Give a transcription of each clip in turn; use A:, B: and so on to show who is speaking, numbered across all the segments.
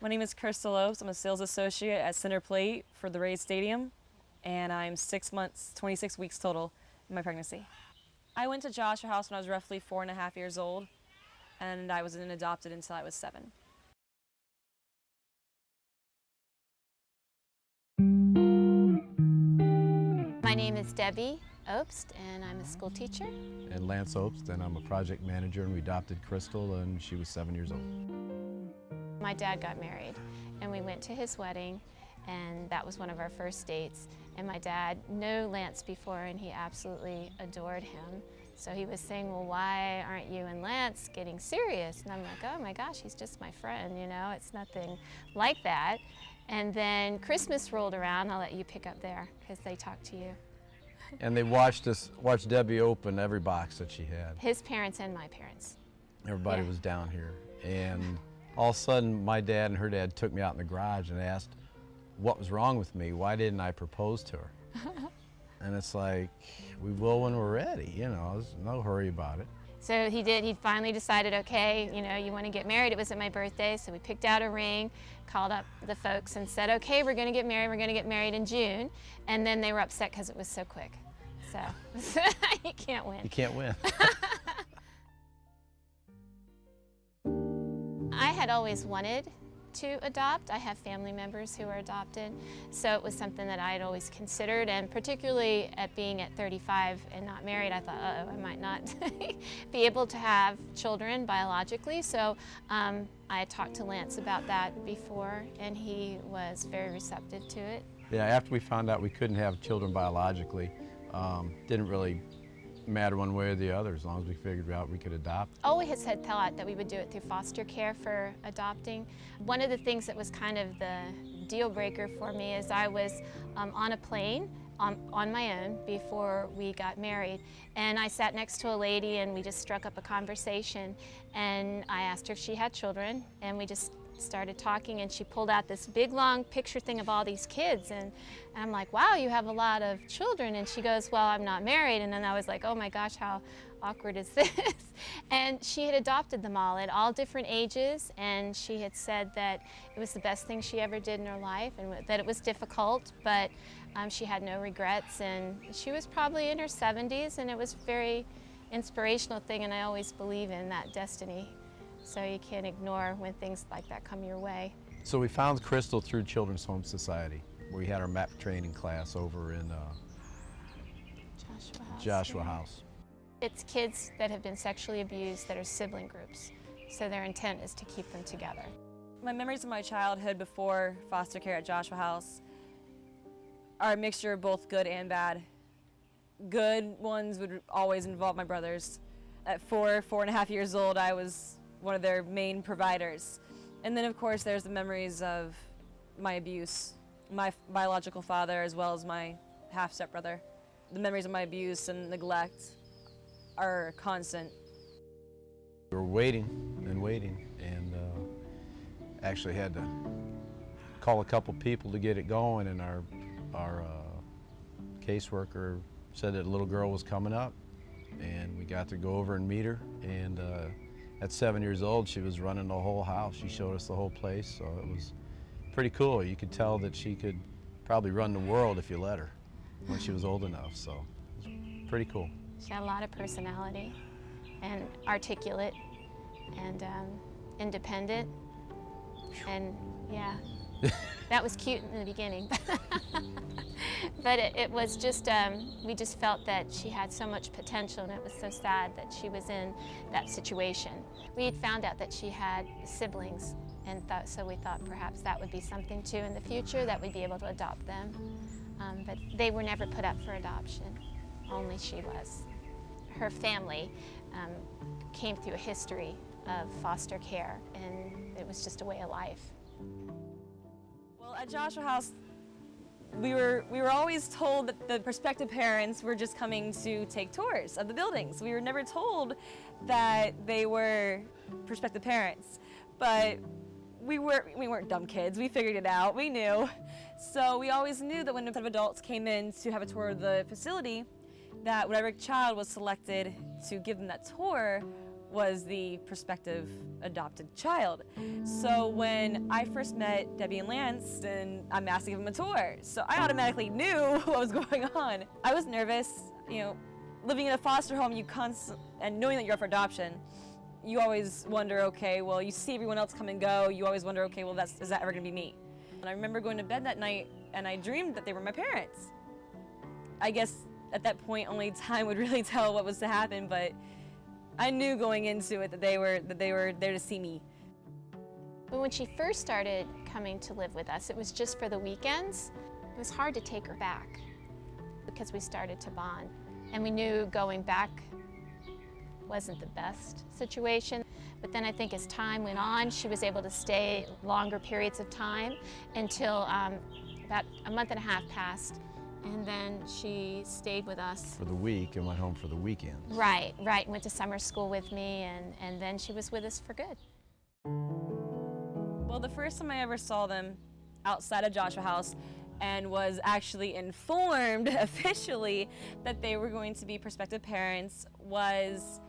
A: My name is Krystal. I'm a sales associate at Center Plate for the Rays Stadium, and I'm 6 months, 26 weeks total in my pregnancy. I went to Joshua House when I was roughly 4.5 years old, and I wasn't adopted until I was 7.
B: My name is Debby Obst, and I'm a school teacher.
C: And Lance Obst, and I'm a project manager, and we adopted Krystal, and she was 7 years old.
B: My dad got married, and we went to his wedding, and that was one of our first dates. And my dad knew Lance before, and he absolutely adored him. So he was saying, well, why aren't you and Lance getting serious? And I'm like, oh my gosh, he's just my friend, you know, it's nothing like that. And then Christmas rolled around. I'll let you pick up there, because they talked to you.
C: And they watched Debbie open every box that she had.
B: His parents and my parents.
C: Everybody was down here. And all of a sudden, my dad and her dad took me out in the garage and asked what was wrong with me. Why didn't I propose to her? And it's like, we will when we're ready, you know, there's no hurry about it.
B: So he did. He finally decided, okay, you know, you want to get married. It was at my birthday, so we picked out a ring, called up the folks and said, okay, we're going to get married. We're going to get married in June. And then they were upset because it was so quick. So you can't win.
C: You can't win.
B: I had always wanted to adopt. I have family members who are adopted, so it was something that I had always considered, and particularly at being at 35 and not married, I thought, uh-oh, I might not be able to have children biologically, so I had talked to Lance about that before, and he was very receptive to it.
C: Yeah, after we found out we couldn't have children biologically, didn't really matter one way or the other, as long as we figured out we could adopt.
B: Always had thought that we would do it through foster care for adopting. One of the things that was kind of the deal breaker for me is I was on a plane on my own before we got married, and I sat next to a lady and we just struck up a conversation, and I asked her if she had children, and we just started talking, and she pulled out this big long picture thing of all these kids, and I'm like, wow, you have a lot of children, and she goes, well, I'm not married, and then I was like, oh my gosh, how awkward is this? And she had adopted them all at all different ages, and she had said that it was the best thing she ever did in her life, and that it was difficult, but she had no regrets, and she was probably in her 70s, and it was a very inspirational thing, and I always believe in that destiny. So you can't ignore when things like that come your way.
C: So we found Krystal through Children's Home Society. We had our MAP training class over in Joshua House.
B: It's kids that have been sexually abused that are sibling groups, so their intent is to keep them together.
A: My memories of my childhood before foster care at Joshua House are a mixture of both good and bad. Good ones would always involve my brothers. At 4.5 years old, I was one of their main providers. And then of course there's the memories of my abuse, my biological father as well as my half-stepbrother. The memories of my abuse and neglect are constant.
C: We were waiting and waiting, and actually had to call a couple people to get it going, and our caseworker said that a little girl was coming up, and we got to go over and meet her, and at 7 years old, she was running the whole house. She showed us the whole place, so it was pretty cool. You could tell that she could probably run the world if you let her when she was old enough, so it was pretty cool.
B: She had a lot of personality, and articulate, and independent, and yeah, that was cute in the beginning. But it was just, we just felt that she had so much potential, and it was so sad that she was in that situation. We had found out that she had siblings, and so we thought perhaps that would be something too in the future, that we'd be able to adopt them. But they were never put up for adoption, only she was. Her family came through a history of foster care, and it was just a way of life.
A: Well, at Joshua House, we were always told that the prospective parents were just coming to take tours of the buildings. We were never told that they were prospective parents. But we weren't dumb kids. We figured it out. We knew. So we always knew that when adults came in to have a tour of the facility, that whatever child was selected to give them that tour was the prospective adopted child. So when I first met Debby and Lance, and I'm asked to give them a tour, so I automatically knew what was going on. I was nervous, you know, living in a foster home, and knowing that you're up for adoption, you always wonder, okay, well, you see everyone else come and go, you always wonder, okay, well, is that ever gonna be me? And I remember going to bed that night, and I dreamed that they were my parents. I guess at that point, only time would really tell what was to happen, but I knew going into it that they were there to see me.
B: But when she first started coming to live with us, it was just for the weekends. It was hard to take her back because we started to bond. And we knew going back wasn't the best situation. But then I think as time went on, she was able to stay longer periods of time until about a month and a half passed. And then she stayed with us.
C: For the week and went home for the weekend.
B: Right. Went to summer school with me, and then she was with us for good.
A: Well, the first time I ever saw them outside of Joshua House and was actually informed officially that they were going to be prospective parents was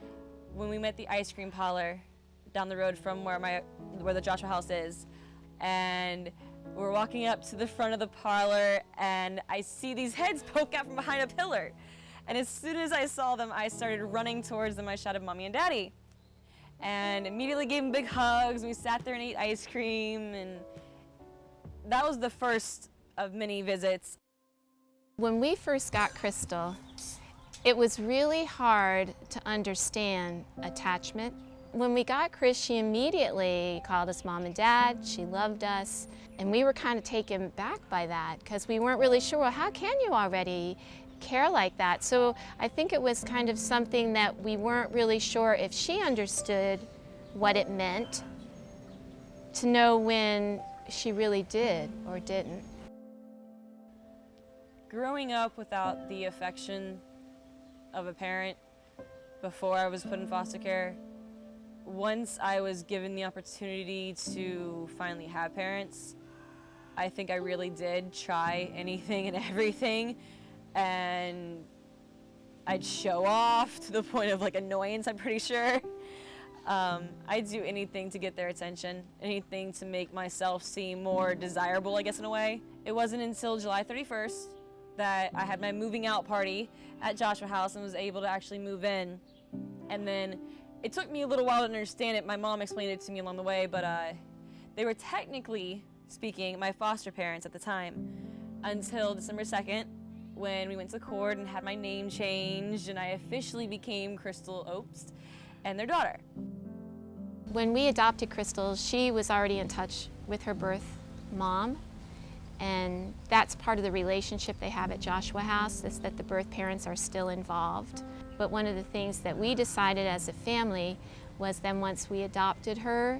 A: when we met the ice cream parlor down the road from where the Joshua House is. And we're walking up to the front of the parlor, and I see these heads poke out from behind a pillar. And as soon as I saw them, I started running towards them. I shouted, "Mommy and Daddy," and immediately gave them big hugs. We sat there and ate ice cream, and that was the first of many visits.
B: When we first got Krystal, it was really hard to understand attachment. When we got Chris, she immediately called us Mom and Dad. She loved us. And we were kind of taken back by that because we weren't really sure, well, how can you already care like that? So I think it was kind of something that we weren't really sure if she understood what it meant to know when she really did or didn't.
A: Growing up without the affection of a parent before I was put in foster care, once I was given the opportunity to finally have parents, I think I really did try anything and everything, and I'd show off to the point of like annoyance, I'm pretty sure. I'd do anything to get their attention, anything to make myself seem more desirable, I guess, in a way. It wasn't until July 31st that I had my moving out party at Joshua House and was able to actually move in. And then it took me a little while to understand it. My mom explained it to me along the way, but they were technically speaking my foster parents at the time until December 2nd when we went to court and had my name changed and I officially became Krystal Obst and their daughter.
B: When we adopted Krystal, she was already in touch with her birth mom, and that's part of the relationship they have at Joshua House, is that the birth parents are still involved. But one of the things that we decided as a family was then once we adopted her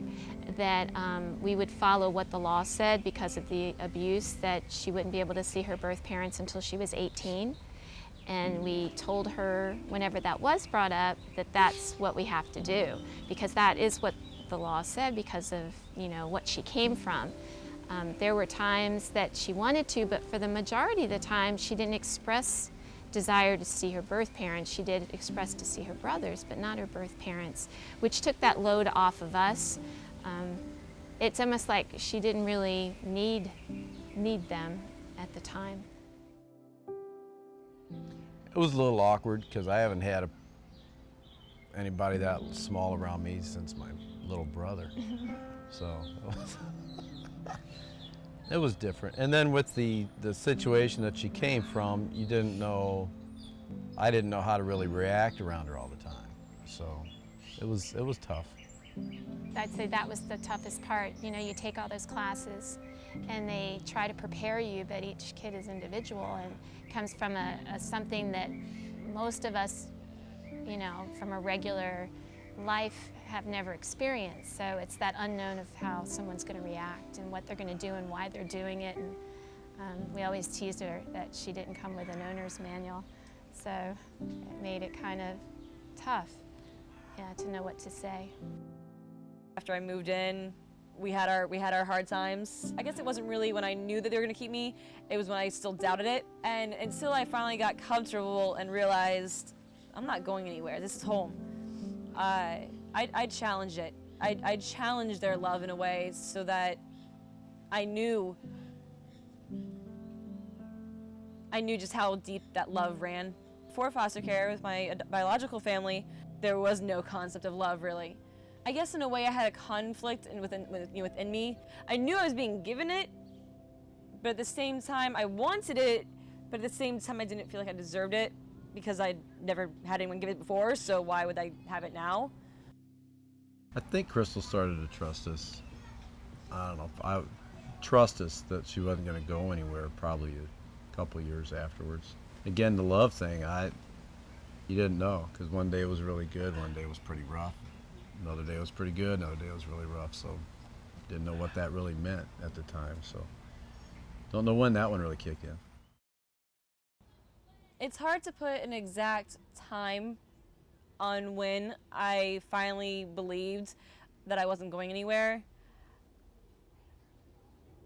B: that we would follow what the law said because of the abuse, that she wouldn't be able to see her birth parents until she was 18. And we told her whenever that was brought up that that's what we have to do, because that is what the law said because of, you know, what she came from. There were times that she wanted to, but for the majority of the time she didn't express desire to see her birth parents. She did express to see her brothers, but not her birth parents, which took that load off of us. It's almost like she didn't really need them at the time.
C: It was a little awkward because I haven't had anybody that small around me since my little brother. So it was different. And then with the situation that she came from, I didn't know how to really react around her all the time. So it was tough.
B: I'd say that was the toughest part. You know, you take all those classes and they try to prepare you, but each kid is individual and comes from something that most of us, you know, from a regular life have never experienced. So it's that unknown of how someone's going to react and what they're going to do and why they're doing it. And we always teased her that she didn't come with an owner's manual. So it made it kind of tough, yeah, to know what to say.
A: After I moved in, we had our hard times. I guess it wasn't really when I knew that they were going to keep me, it was when I still doubted it. And until I finally got comfortable and realized I'm not going anywhere, this is home. I'd challenge it. I'd challenge their love in a way so that I knew just how deep that love ran. Before foster care with my biological family, there was no concept of love, really. I guess in a way I had a conflict within me. I knew I was being given it, but at the same time I wanted it, but at the same time I didn't feel like I deserved it because I'd never had anyone give it before, so why would I have it now?
C: I think Krystal started to trust us. I don't know. I trust us that she wasn't going to go anywhere probably a couple of years afterwards. Again, the love thing, you didn't know, because one day it was really good, one day it was pretty rough. Another day was pretty good, another day was really rough, so didn't know what that really meant at the time, so don't know when that one really kicked in.
A: It's hard to put an exact time on when I finally believed that I wasn't going anywhere.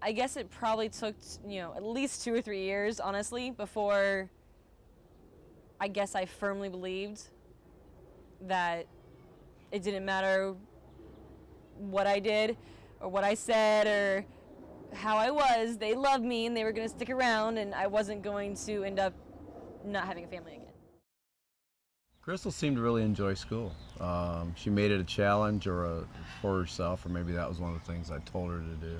A: I guess it probably took, at least 2 or 3 years, honestly, before I guess I firmly believed that it didn't matter what I did or what I said or how I was. They loved me and they were going to stick around, and I wasn't going to end up not having a family again.
C: Krystal seemed to really enjoy school. She made it a challenge for herself, or maybe that was one of the things I told her to do.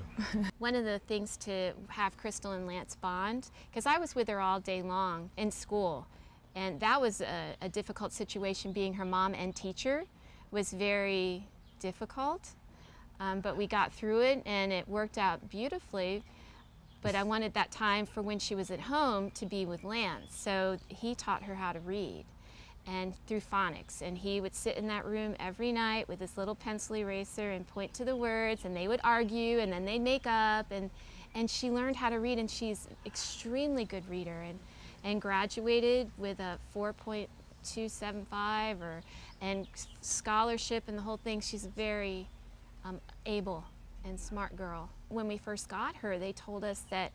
B: One of the things to have Krystal and Lance bond, because I was with her all day long in school, and that was a difficult situation. Being her mom and teacher was very difficult, but we got through it and it worked out beautifully. But I wanted that time for when she was at home to be with Lance, so he taught her how to read, and through phonics, and he would sit in that room every night with his little pencil eraser and point to the words, and they would argue, and then they'd make up, and she learned how to read, and she's an extremely good reader, and graduated with a 4.275 and scholarship and the whole thing. She's a very able and smart girl. When we first got her, they told us that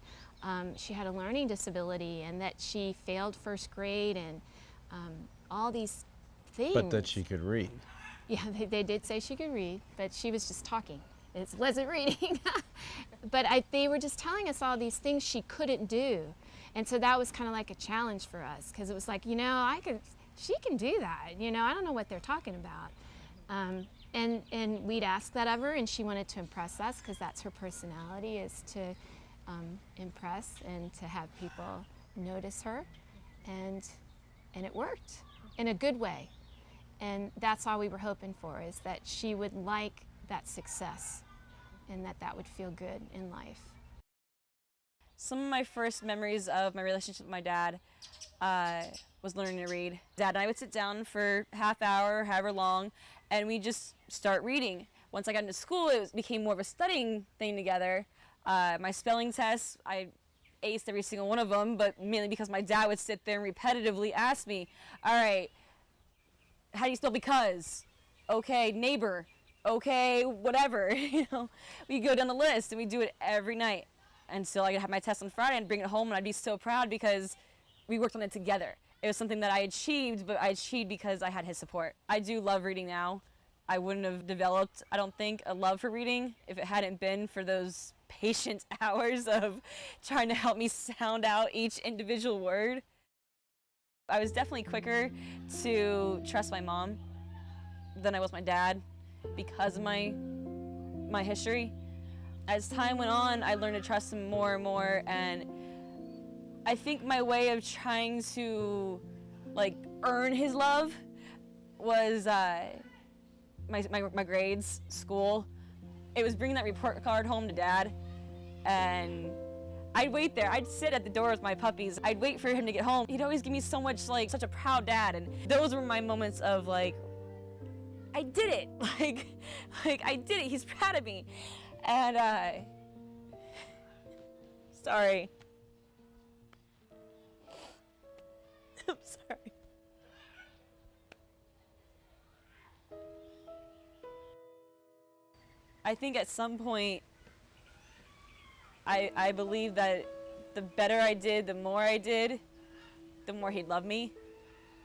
B: she had a learning disability and that she failed first grade and all these things.
C: But that she could read.
B: Yeah, they did say she could read, but she was just talking. It wasn't reading. But they were just telling us all these things she couldn't do. And so that was kind of like a challenge for us, because it was like, she can do that. I don't know what they're talking about. And we'd ask that of her, and she wanted to impress us, because that's her personality, is to impress and to have people notice her. And it worked in a good way. And that's all we were hoping for, is that she would like that success and that would feel good in life.
A: Some of my first memories of my relationship with my dad was learning to read. Dad and I would sit down for half hour, however long, and we just start reading. Once I got into school, became more of a studying thing together. My spelling tests, I aced every single one of them, but mainly because my dad would sit there and repetitively ask me, all right, how do you spell because? Okay, neighbor. Okay, whatever. We go down the list and we do it every night until I could have my test on Friday and bring it home, and I'd be so proud because we worked on it together. It was something that I achieved, but I achieved because I had his support. I do love reading now. I wouldn't have developed, I don't think, a love for reading if it hadn't been for those patient hours of trying to help me sound out each individual word. I was definitely quicker to trust my mom than I was my dad because of my history. As time went on, I learned to trust him more and more, and I think my way of trying to earn his love was my grades, school. It was bringing that report card home to Dad, and I'd wait there. I'd sit at the door with my puppies. I'd wait for him to get home. He'd always give me so much, such a proud dad, and those were my moments of I did it. I did it. He's proud of me. And sorry. I'm sorry. I think at some point, I believe that the better I did, the more I did, the more he'd love me.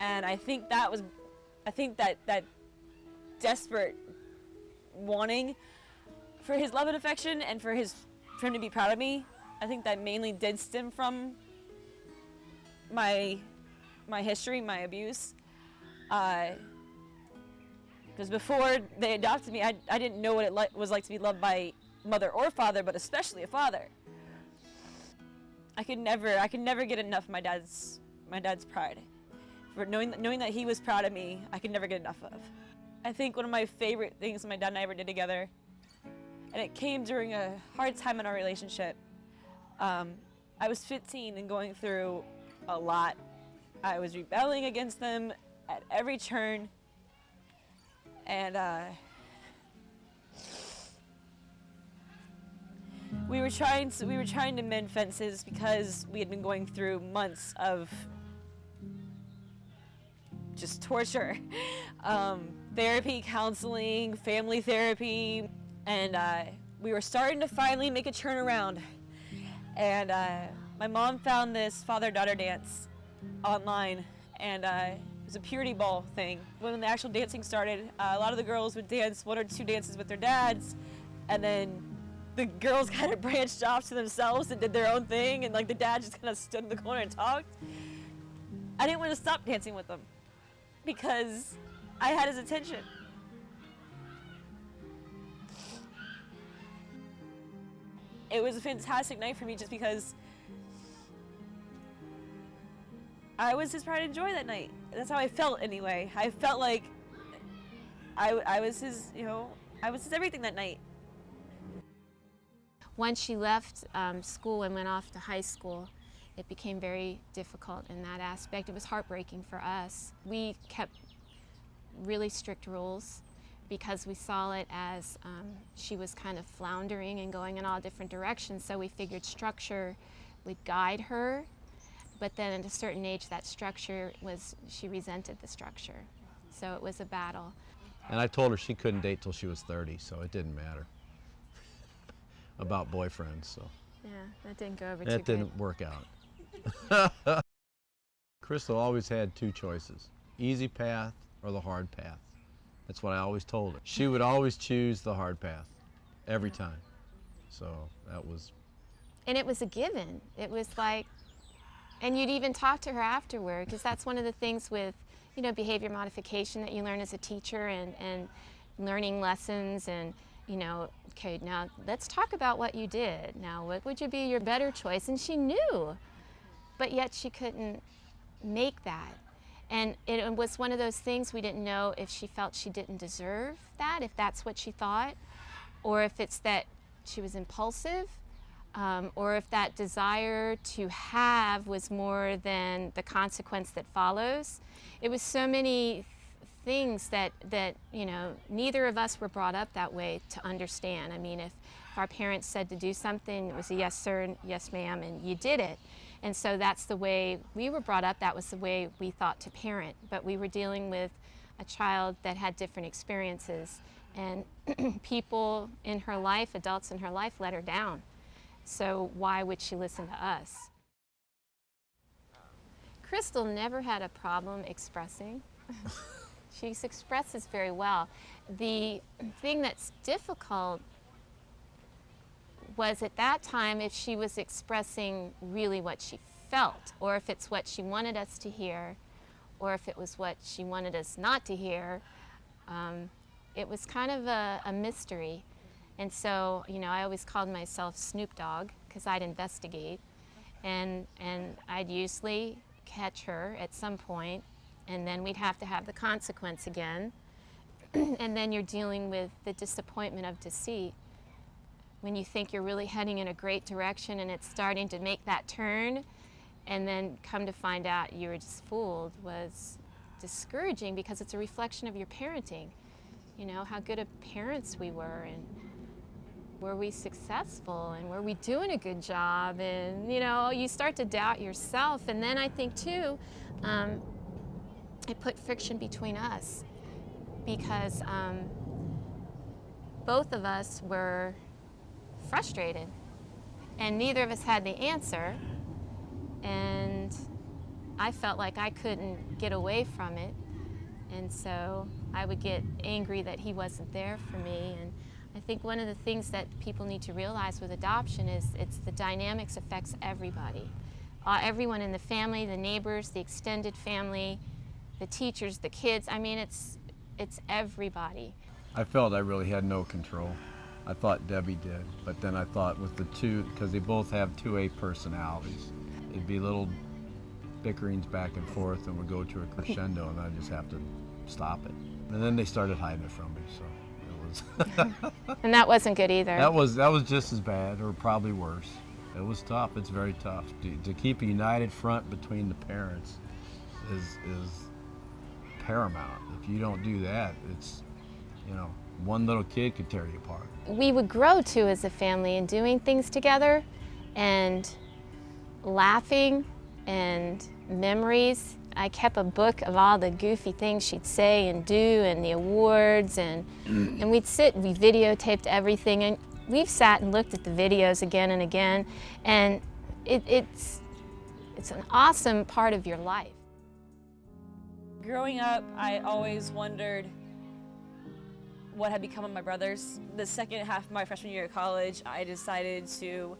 A: And I think that desperate wanting for his love and affection and for him to be proud of me. I think that mainly did stem from my history, my abuse. Because before they adopted me, I didn't know what it was like to be loved by mother or father, but especially a father. I could never get enough of my dad's pride. For knowing that he was proud of me, I could never get enough of. I think one of my favorite things my dad and I ever did together, and it came during a hard time in our relationship. I was 15 and going through a lot. I was rebelling against them at every turn, and we were trying to mend fences because we had been going through months of just torture. Therapy, counseling, family therapy, and we were starting to finally make a turnaround. And my mom found this father-daughter dance online, and it was a purity ball thing. When the actual dancing started, a lot of the girls would dance 1 or 2 dances with their dads, and then the girls kind of branched off to themselves and did their own thing, and like the dad just kind of stood in the corner and talked. I didn't want to stop dancing with them because I had his attention. It was a fantastic night for me just because I was his pride and joy that night. That's how I felt anyway. I felt like I was his, I was his everything that night.
B: Once she left school and went off to high school, it became very difficult in that aspect. It was heartbreaking for us. We kept really strict rules because we saw it as she was kind of floundering and going in all different directions, so we figured structure would guide her, but then at a certain age that structure she resented the structure. So it was a battle.
C: And I told her she couldn't date till she was 30, so it didn't matter about boyfriends. So
B: yeah, that didn't go over too good.
C: That didn't work out. Krystal always had 2 choices, easy path or the hard path. That's what I always told her. She would always choose the hard path, every time. So that was...
B: And it was a given. It was like, and you'd even talk to her afterward, because that's one of the things with, behavior modification that you learn as a teacher, and learning lessons, and, okay, now let's talk about what you did. Now, what would you be your better choice? And she knew, but yet she couldn't make that. And it was one of those things we didn't know if she felt she didn't deserve that, if that's what she thought, or if it's that she was impulsive, or if that desire to have was more than the consequence that follows. It was so many things that neither of us were brought up that way to understand. I mean, if our parents said to do something, it was a yes sir and yes ma'am, and you did it. And so that's the way we were brought up. That was the way we thought to parent. But we were dealing with a child that had different experiences, and people in her life, adults in her life, let her down. So why would she listen to us? Krystal never had a problem expressing. She expresses very well. The thing that's difficult was at that time if she was expressing really what she felt, or if it's what she wanted us to hear, or if it was what she wanted us not to hear. It was kind of a mystery. And so, I always called myself Snoop Dogg because I'd investigate, and I'd usually catch her at some point, and then we'd have to have the consequence again. And then you're dealing with the disappointment of deceit. When you think you're really heading in a great direction and it's starting to make that turn, and then come to find out you were just fooled, was discouraging because it's a reflection of your parenting. How good of parents we were, and were we successful, and were we doing a good job, and you start to doubt yourself. And then I think too, it put friction between us, because both of us were frustrated, and neither of us had the answer, and I felt like I couldn't get away from it, and so I would get angry that he wasn't there for me. And I think one of the things that people need to realize with adoption is the dynamics affects everybody. Everyone in the family, the neighbors, the extended family, the teachers, the kids. I mean, it's everybody.
C: I felt I really had no control. I thought Debbie did, but then I thought with the two, because they both have 2A personalities, it'd be little bickerings back and forth and would go to a crescendo and I'd just have to stop it. And then they started hiding it from me, so it was...
B: And that wasn't good either.
C: That was just as bad, or probably worse. It was tough. It's very tough. To keep a united front between the parents is paramount. If you don't do that, it's, you know, one little kid could tear you apart.
B: We would grow too as a family and doing things together and laughing and memories. I kept a book of all the goofy things she'd say and do and the awards, and we'd sit and we videotaped everything, and we've sat and looked at the videos again and again, and it's an awesome part of your life.
A: Growing up, I always wondered what had become of my brothers. The second half of my freshman year of college, I decided to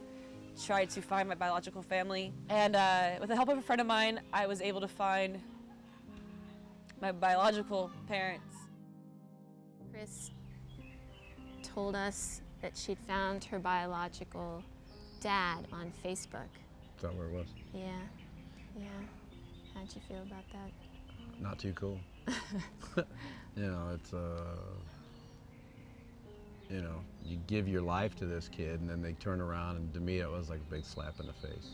A: try to find my biological family. And with the help of a friend of mine, I was able to find my biological parents.
B: Chris told us that she'd found her biological dad on Facebook.
C: Is that where it was?
B: Yeah, yeah. How'd you feel about that?
C: Not too cool. You know, it's you know, you give your life to this kid and then they turn around, and to me it was like a big slap in the face.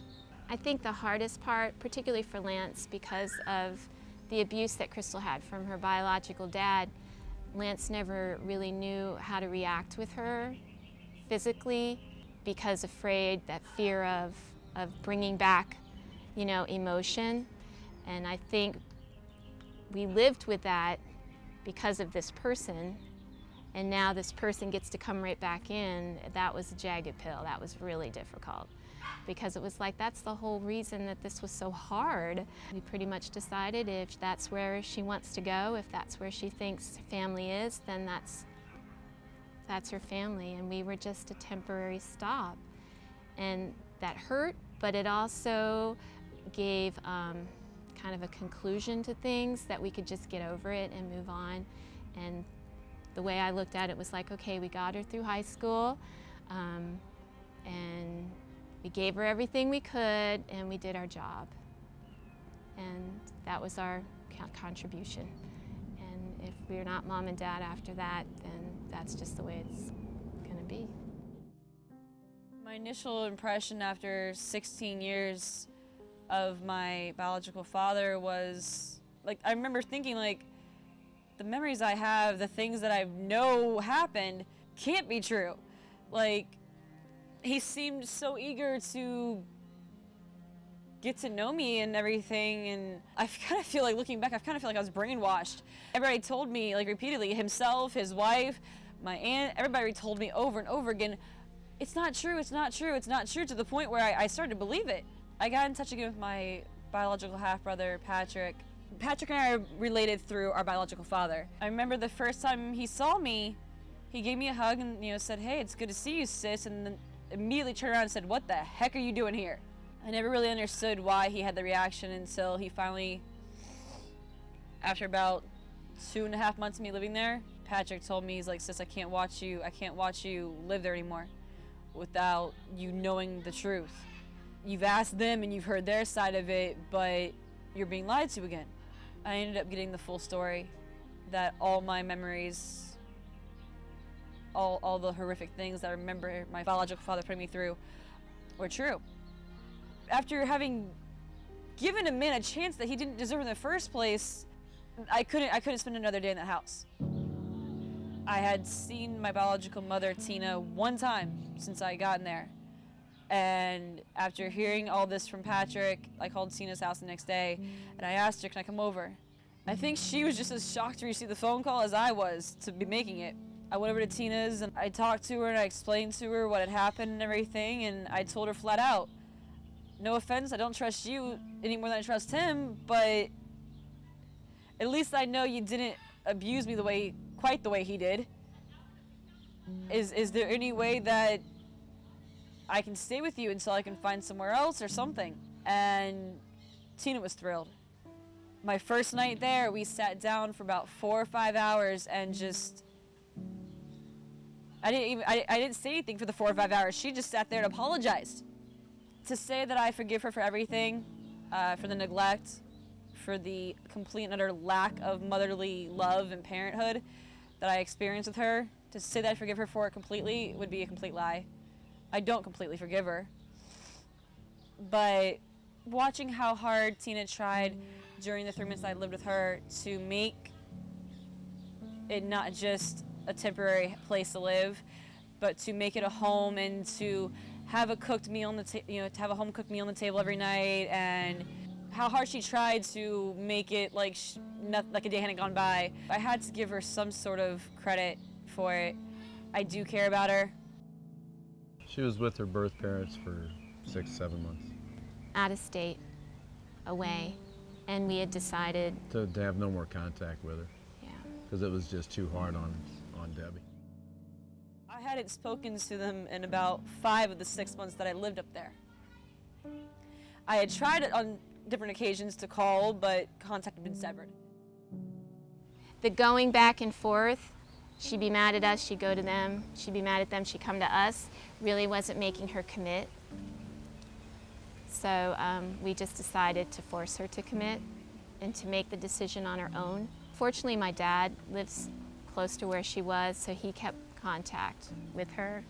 B: I think the hardest part, particularly for Lance, because of the abuse that Krystal had from her biological dad, Lance never really knew how to react with her physically, because afraid, that fear of bringing back, you know, emotion. And I think we lived with that because of this person, and now this person gets to come right back in. That was a jagged pill. That was really difficult, because it was like, that's the whole reason that this was so hard. We pretty much decided if that's where she wants to go, if that's where she thinks family is, then that's her family, and we were just a temporary stop. And that hurt, but it also gave kind of a conclusion to things, that we could just get over it and move on. And the way I looked at it was like, okay, we got her through high school, and we gave her everything we could, and we did our job. And that was our contribution. And if we're not mom and dad after that, then that's just the way it's gonna be.
A: My initial impression after 16 years of my biological father was, like, I remember thinking, like, the memories I have, the things that I know happened, can't be true. Like, he seemed so eager to get to know me and everything, and I kind of feel like, looking back, I kind of feel like I was brainwashed. Everybody told me, like, repeatedly, himself, his wife, my aunt, everybody told me over and over again, it's not true, it's not true, it's not true, to the point where I started to believe it. I got in touch again with my biological half-brother, Patrick. Patrick and I are related through our biological father. I remember the first time he saw me, he gave me a hug and, you know, said, hey, it's good to see you, sis, and then immediately turned around and said, what the heck are you doing here? I never really understood why he had the reaction until he finally, after about 2.5 months of me living there, Patrick told me, he's like, sis, I can't watch you live there anymore without you knowing the truth. You've asked them and you've heard their side of it, but you're being lied to again. I ended up getting the full story, that all my memories, all the horrific things that I remember my biological father putting me through were true. After having given a man a chance that he didn't deserve in the first place, I couldn't spend another day in that house. I had seen my biological mother, Tina, one time since I got in there. And after hearing all this from Patrick, I called Tina's house the next day and I asked her, can I come over? I think she was just as shocked to receive the phone call as I was to be making it. I went over to Tina's and I talked to her and I explained to her what had happened and everything, and I told her flat out, no offense, I don't trust you any more than I trust him, but at least I know you didn't abuse me quite the way he did. Is there any way that I can stay with you until I can find somewhere else or something? And Tina was thrilled. My first night there, we sat down for about 4 or 5 hours and just, I didn't say anything for the 4 or 5 hours. She just sat there and apologized. To say that I forgive her for everything, for the neglect, for the complete and utter lack of motherly love and parenthood that I experienced with her, to say that I forgive her for it completely would be a complete lie. I don't completely forgive her. But watching how hard Tina tried during the 3 months I lived with her to make it not just a temporary place to live, but to make it a home and to have a cooked meal on the to have a home cooked meal on the table every night, and how hard she tried to make it like like a day hadn't gone by. I had to give her some sort of credit for it. I do care about her.
C: She was with her birth parents for 6, 7 months.
B: Out of state, away, and we had decided
C: To have no more contact with her,
B: yeah.
C: because it was just too hard on Debbie.
A: I hadn't spoken to them in about 5 of the 6 months that I lived up there. I had tried it on different occasions to call, but contact had been severed.
B: The going back and forth, she'd be mad at us, she'd go to them, she'd be mad at them, she'd come to us, really wasn't making her commit. So we just decided to force her to commit and to make the decision on her own. Fortunately, my dad lives close to where she was, so he kept contact with her.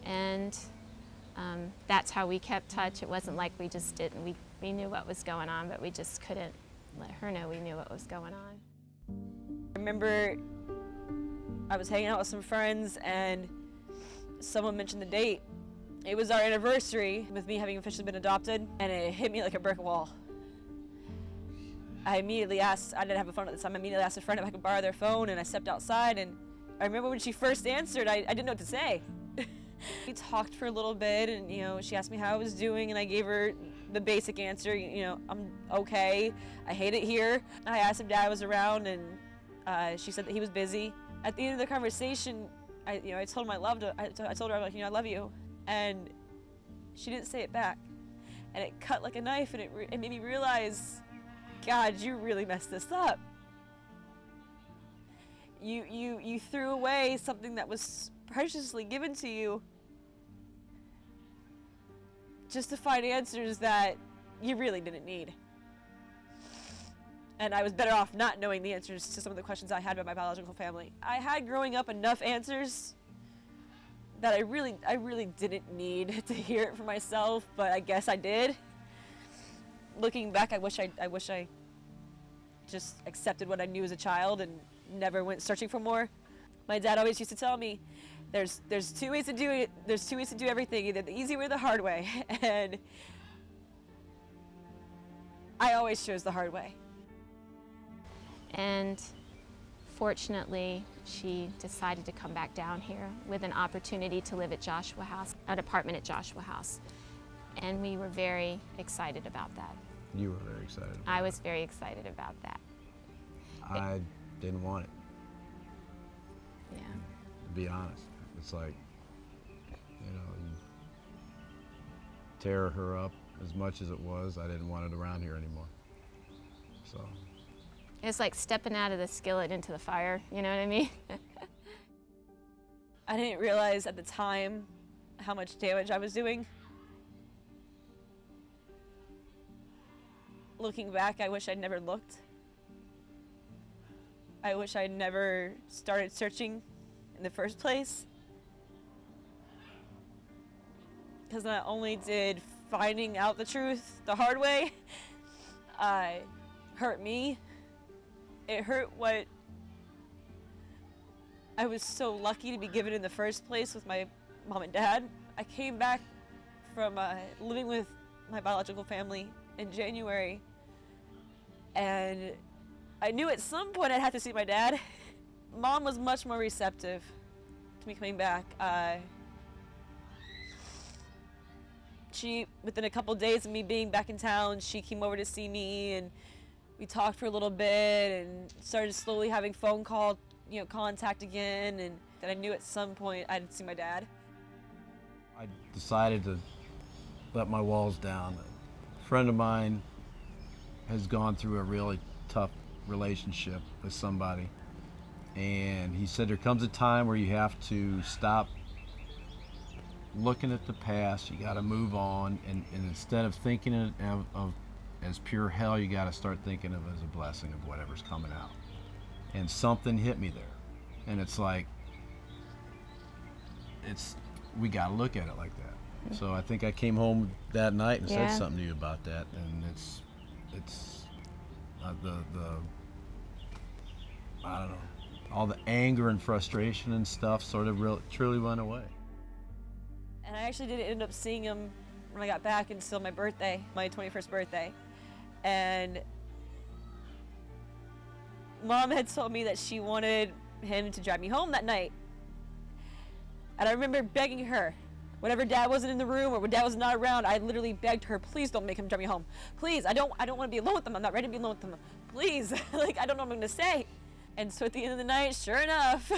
B: And that's how we kept touch. It wasn't like we just didn't. We knew what was going on, but we just couldn't let her know we knew what was going on.
A: I remember I was hanging out with some friends and someone mentioned the date. It was our anniversary with me having officially been adopted, and it hit me like a brick wall. I immediately asked, I didn't have a phone at the time, I immediately asked a friend if I could borrow their phone, and I stepped outside, and I remember when she first answered, I didn't know what to say. We talked for a little bit, and she asked me how I was doing, and I gave her the basic answer, I'm okay, I hate it here. I asked if Dad was around, and she said that he was busy. At the end of the conversation, I told him I told her, I love you, and she didn't say it back. And it cut like a knife, and it made me realize, God, you really messed this up. You threw away something that was preciously given to you just to find answers that you really didn't need. And I was better off not knowing the answers to some of the questions I had about my biological family. I had growing up enough answers that I really didn't need to hear it for myself, but I guess I did. Looking back, I wish I just accepted what I knew as a child and never went searching for more. My dad always used to tell me, there's 2 ways to do it. There's 2 ways to do everything, either the easy way or the hard way. And I always chose the hard way.
B: And fortunately, she decided to come back down here with an opportunity to live at Joshua House, an apartment at Joshua House. And we were very excited about that.
C: You were very excited about
B: I was very excited about that.
C: I didn't want it,
B: Yeah.
C: to be honest. It's like, you tear her up as much as it was, I didn't want it around here anymore. So.
B: It's like stepping out of the skillet into the fire, you know what I mean?
A: I didn't realize at the time how much damage I was doing. Looking back, I wish I'd never looked. I wish I'd never started searching in the first place. Because not only did finding out the truth the hard way hurt me, it hurt what I was so lucky to be given in the first place with my mom and dad. I came back from living with my biological family in January, and I knew at some point I'd have to see my dad. Mom was much more receptive to me coming back. She, within a couple days of me being back in town, she came over to see me, and We talked for a little bit and started slowly having phone call, contact again, and then I knew at some point I'd see my dad.
C: I decided to let my walls down. A friend of mine has gone through a really tough relationship with somebody, and he said there comes a time where you have to stop looking at the past. You got to move on, and instead of thinking of as pure hell, you got to start thinking of it as a blessing of whatever's coming out. And something hit me there, and it's like, we got to look at it like that. So I think I came home that night and said something to you about that, and it's the I don't know, all the anger and frustration and stuff sort of truly went away.
A: And I actually didn't end up seeing him when I got back until my birthday, my 21st birthday. And Mom had told me that she wanted him to drive me home that night. And I remember begging her, whenever Dad wasn't in the room or when Dad was not around, I literally begged her, please don't make him drive me home. Please, I don't want to be alone with them. I'm not ready to be alone with them. Please, I don't know what I'm gonna say. And so at the end of the night, sure enough,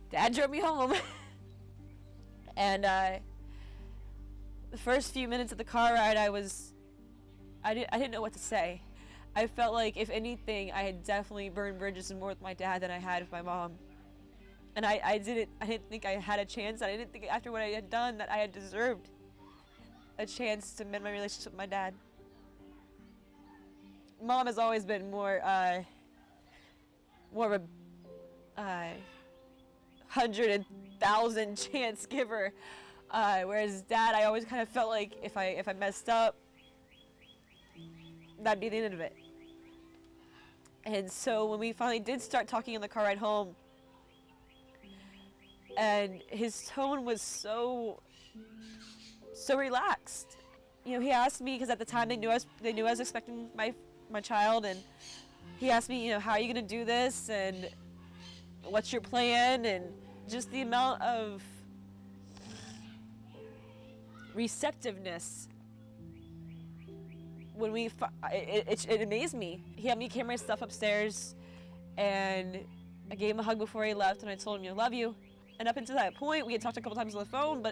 A: Dad drove me home. And the first few minutes of the car ride, I didn't know what to say. I felt like, if anything, I had definitely burned bridges more with my dad than I had with my mom. And I didn't think I had a chance. I didn't think after what I had done that I had deserved a chance to mend my relationship with my dad. Mom has always been more of a 100,000 chance giver, whereas Dad, I always kind of felt like if I messed up, that'd be the end of it. And so when we finally did start talking in the car ride home, and his tone was so relaxed. He asked me, because at the time they knew I was expecting my child, and he asked me, how are you gonna do this, and what's your plan, and just the amount of receptiveness when it amazed me. He had me carry my stuff upstairs, and I gave him a hug before he left, and I told him, I love you. And up until that point, we had talked a couple times on the phone,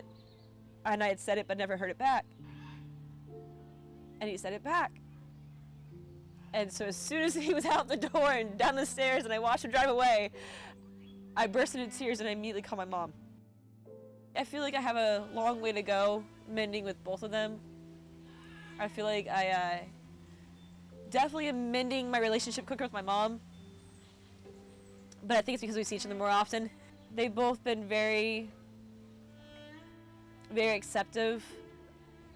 A: and I had said it but never heard it back. And he said it back. And so as soon as he was out the door and down the stairs and I watched him drive away, I burst into tears and I immediately called my mom. I feel like I have a long way to go mending with both of them. I feel like I definitely am mending my relationship quicker with my mom, but I think it's because we see each other more often. They've both been very, very acceptive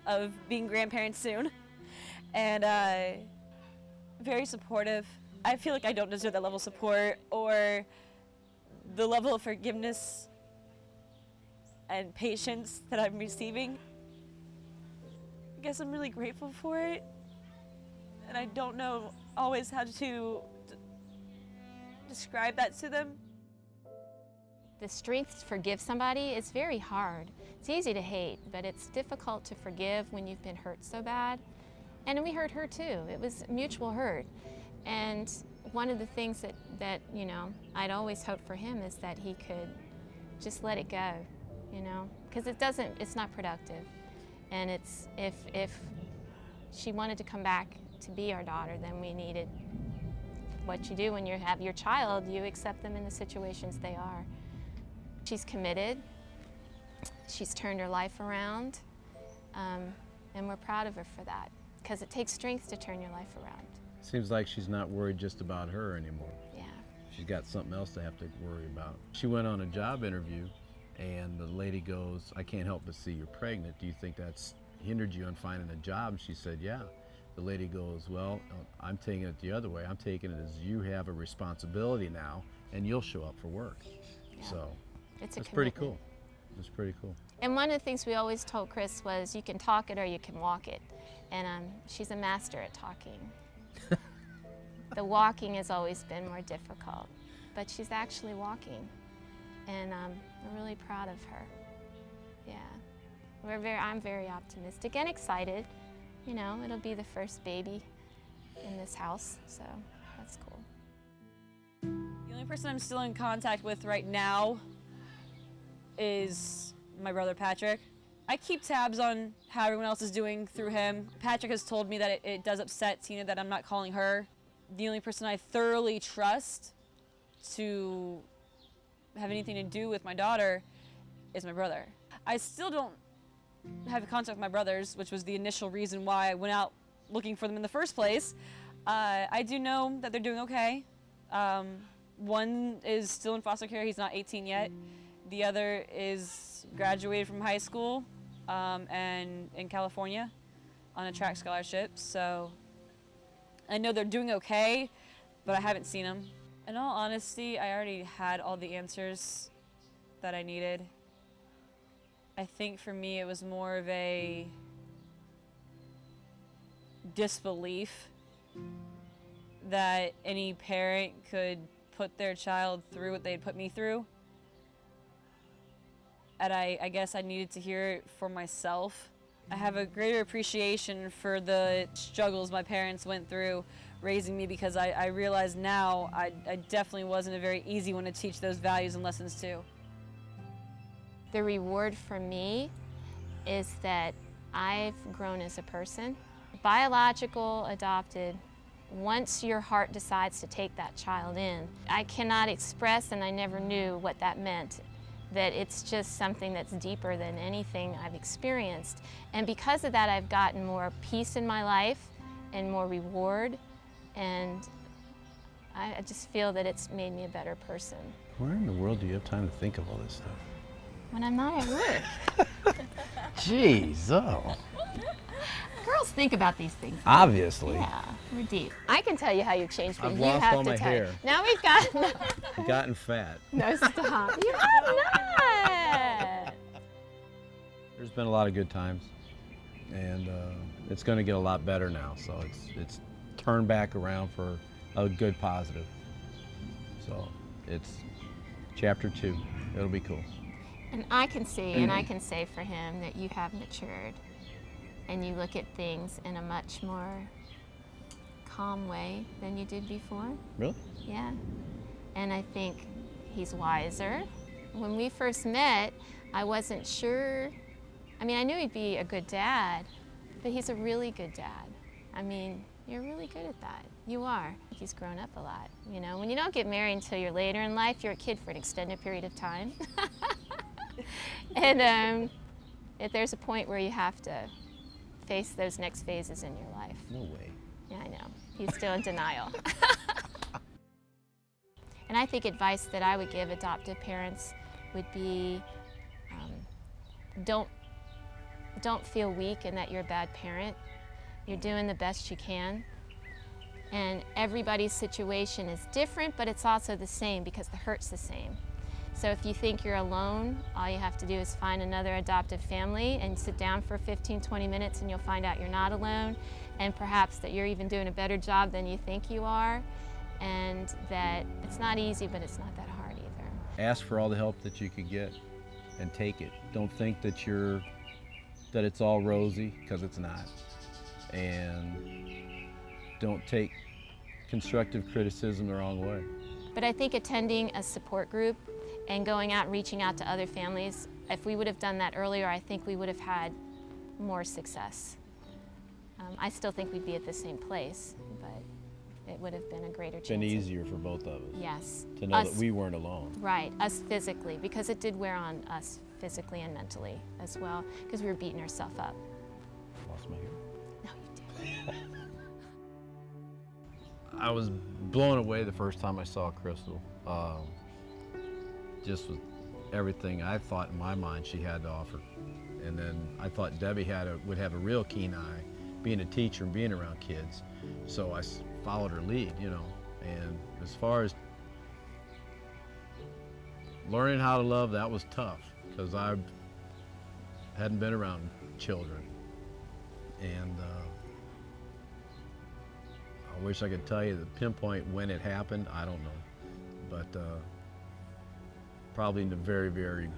A: of being grandparents soon, and very supportive. I feel like I don't deserve that level of support or the level of forgiveness and patience that I'm receiving. I guess I'm really grateful for it, and I don't know always how to describe that to them.
B: The strength to forgive somebody is very hard. It's easy to hate, but it's difficult to forgive when you've been hurt so bad. And we hurt her too. It was mutual hurt. And one of the things that I'd always hoped for him is that he could just let it go, because it's not productive. And if she wanted to come back to be our daughter, then we needed what you do when you have your child, you accept them in the situations they are. She's committed. She's turned her life around, and we're proud of her for that, because it takes strength to turn your life around.
C: Seems like she's not worried just about her anymore.
B: Yeah.
C: She's got something else to have to worry about. She went on a job interview, and the lady goes, I can't help but see you're pregnant. Do you think that's hindered you on finding a job? And she said, yeah. The lady goes, well, I'm taking it the other way. I'm taking it as you have a responsibility now, and you'll show up for work.
B: Yeah.
C: So
B: it's
C: pretty cool. It's pretty cool.
B: And one of the things we always told Chris was, you can talk it or you can walk it. And she's a master at talking. The walking has always been more difficult, but she's actually walking. And I'm really proud of her. Yeah. I'm very optimistic and excited. It'll be the first baby. in this house, so that's cool.
A: The only person I'm still in contact with right now is my brother Patrick. I keep tabs on how everyone else is doing through him. Patrick has told me that it does upset Tina that I'm not calling her. The only person I thoroughly trust to have anything to do with my daughter is my brother. I still don't have contact with my brothers, which was the initial reason why I went out looking for them in the first place. I do know that they're doing okay. One is still in foster care, he's not 18 yet. The other is graduated from high school and in California on a track scholarship. So I know they're doing okay, but I haven't seen them. In all honesty, I already had all the answers that I needed. I think for me it was more of a disbelief that any parent could put their child through what they'd put me through. And I guess I needed to hear it for myself. I have a greater appreciation for the struggles my parents went through raising me, because I realize now I definitely wasn't a very easy one to teach those values and lessons to.
B: The reward for me is that I've grown as a person. Biological, adopted, once your heart decides to take that child in, I cannot express, and I never knew what that meant, that it's just something that's deeper than anything I've experienced. And because of that, I've gotten more peace in my life and more reward, and I just feel that it's made me a better person.
C: Where in the world do you have time to think of all this stuff?
B: When I'm not at work.
C: Jeez, oh.
B: Girls think about these things.
C: Obviously.
B: Yeah, we're deep. I can tell you how you've changed, but
C: I've
B: you
C: lost
B: have
C: all
B: to
C: my
B: tell.
C: hair.
B: Now we've got
C: I've gotten fat.
B: no stop. You have not.
C: There's been a lot of good times, and it's going to get a lot better now. So it's turned back around for a good positive. So it's chapter 2. It'll be cool.
B: And I can see, and I can say for him that you have matured, and you look at things in a much more calm way than you did before.
C: Really?
B: Yeah. And I think he's wiser. When we first met, I wasn't sure. I mean, I knew he'd be a good dad, but he's a really good dad. I mean, you're really good at that. You are. He's grown up a lot. You know, when you don't get married until you're later in life, you're a kid for an extended period of time. And if there's a point where you have to face those next phases in your life.
C: No way.
B: Yeah, I know. He's still in denial. And I think advice that I would give adoptive parents would be, don't feel weak and that you're a bad parent. You're doing the best you can. And everybody's situation is different, but it's also the same because the hurt's the same. So if you think you're alone, all you have to do is find another adoptive family and sit down for 15, 20 minutes and you'll find out you're not alone, and perhaps that you're even doing a better job than you think you are, and that it's not easy, but it's not that hard either.
C: Ask for all the help that you can get and take it. Don't think that it's all rosy, because it's not. And don't take constructive criticism the wrong way.
B: But I think attending a support group and going out and reaching out to other families, if we would have done that earlier, I think we would have had more success. I still think we'd be at the same place, but it would have been a greater chance.
C: It's been easier for both of us.
B: Yes.
C: To know that we weren't alone.
B: Right, us physically, because it did wear on us physically and mentally as well, because we were beating ourselves up.
C: Lost my hair.
B: No, you didn't.
C: I was blown away the first time I saw Krystal. Just with everything I thought in my mind she had to offer. And then I thought Debbie would have a real keen eye, being a teacher and being around kids. So I followed her lead, you know. And as far as learning how to love, that was tough, because I hadn't been around children. And I wish I could tell you the pinpoint when it happened. I don't know. But probably in the very, very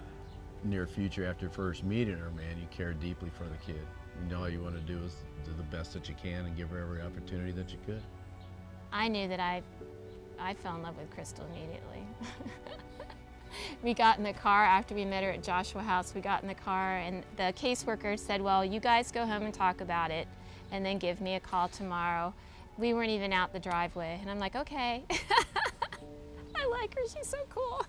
C: near future after first meeting her, man, you care deeply for the kid. all you want to do is do the best that you can and give her every opportunity that you could.
B: I knew that I fell in love with Krystal immediately. We got in the car after we met her at Joshua House. We got in the car and the caseworker said, well, you guys go home and talk about it and then give me a call tomorrow. We weren't even out the driveway. And I'm like, okay. I like her, she's so cool.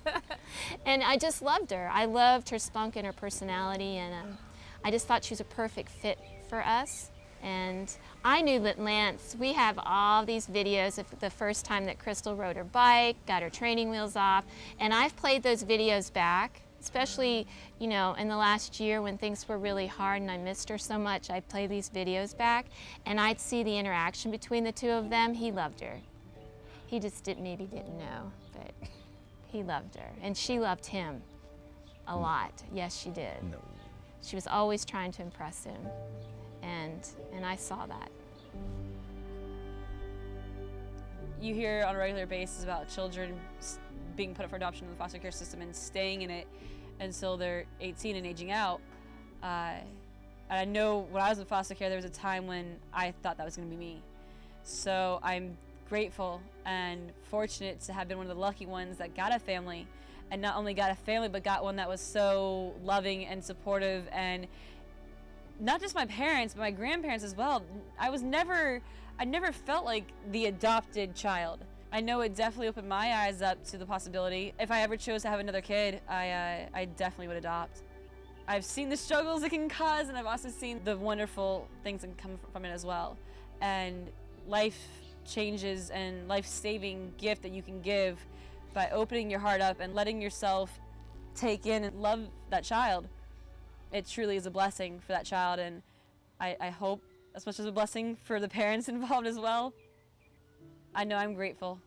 B: And I just loved her. I loved her spunk and her personality, and I just thought she was a perfect fit for us. And I knew that Lance, we have all these videos of the first time that Krystal rode her bike, got her training wheels off, and I've played those videos back, especially, you know, in the last year when things were really hard and I missed her so much. I'd play these videos back and I'd see the interaction between the two of them. He loved her. He just maybe didn't know, but he loved her. And she loved him a lot. Yes, she did.
C: No.
B: She was always trying to impress him. And I saw that.
A: You hear on a regular basis about children being put up for adoption in the foster care system and staying in it until they're 18 and aging out. And I know when I was in foster care, there was a time when I thought that was going to be me. So I'm grateful and fortunate to have been one of the lucky ones that got a family, and not only got a family, but got one that was so loving and supportive, and not just my parents, but my grandparents as well. I never felt like the adopted child. I know it definitely opened my eyes up to the possibility. If I ever chose to have another kid, I definitely would adopt. I've seen the struggles it can cause, and I've also seen the wonderful things that can come from it as well. And life changes and life-saving gift that you can give by opening your heart up and letting yourself take in and love that child. It truly is a blessing for that child, and I hope as much as a blessing for the parents involved as well. I know I'm grateful.